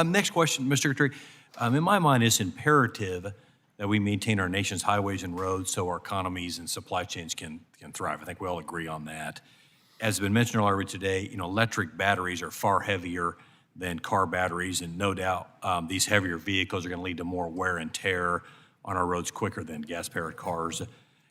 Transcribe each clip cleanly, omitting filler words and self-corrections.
Next question, Mr. Secretary. In my mind, it's imperative that we maintain our nation's highways and roads so our economies and supply chains can thrive. I think we all agree on that. As has been mentioned earlier today, electric batteries are far heavier than car batteries, and no doubt these heavier vehicles are going to lead to more wear and tear on our roads quicker than gas-powered cars.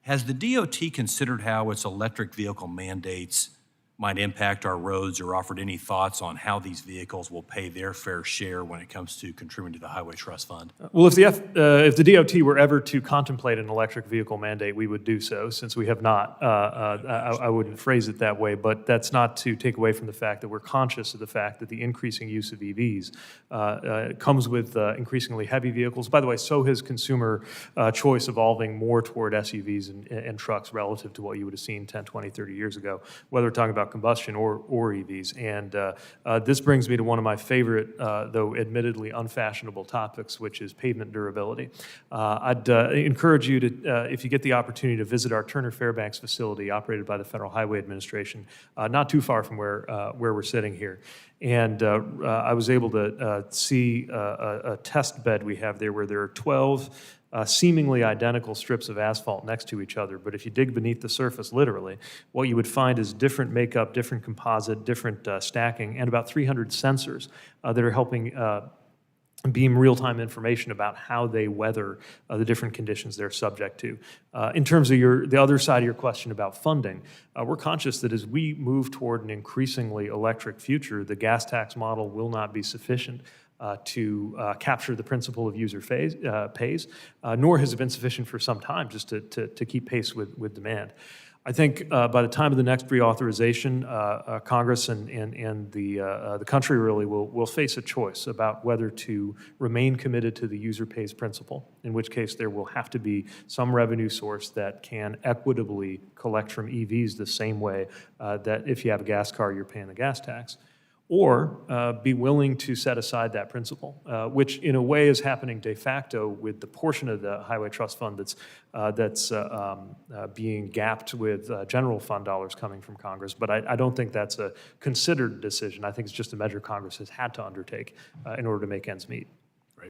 Has the DOT considered how its electric vehicle mandates might impact our roads, or offered any thoughts on how these vehicles will pay their fair share when it comes to contributing to the Highway Trust Fund? Well, if the DOT were ever to contemplate an electric vehicle mandate, we would do so. Since we have not, I wouldn't phrase it that way, but that's not to take away from the fact that we're conscious of the fact that the increasing use of EVs comes with increasingly heavy vehicles. By the way, so has consumer choice evolving more toward SUVs and trucks relative to what you would have seen 10, 20, 30 years ago, whether we're talking about combustion or EVs. And this brings me to one of my favorite, though admittedly unfashionable topics, which is pavement durability. I'd encourage you to, if you get the opportunity to visit our Turner Fairbanks facility operated by the Federal Highway Administration, not too far from where we're sitting here. And I was able to see a test bed we have there where there are 12 seemingly identical strips of asphalt next to each other. But if you dig beneath the surface, literally, what you would find is different makeup, different composite, different stacking, and about 300 sensors that are helping beam real-time information about how they weather the different conditions they're subject to. In terms of the other side of your question about funding, we're conscious that as we move toward an increasingly electric future, the gas tax model will not be sufficient to capture the principle of user pays, nor has it been sufficient for some time just to keep pace with demand. I think by the time of the next reauthorization, Congress and the country really will face a choice about whether to remain committed to the user pays principle, in which case there will have to be some revenue source that can equitably collect from EVs the same way that if you have a gas car, you're paying the gas tax, or be willing to set aside that principle, which in a way is happening de facto with the portion of the Highway Trust Fund that's being gapped with general fund dollars coming from Congress. But I don't think that's a considered decision. I think it's just a measure Congress has had to undertake in order to make ends meet.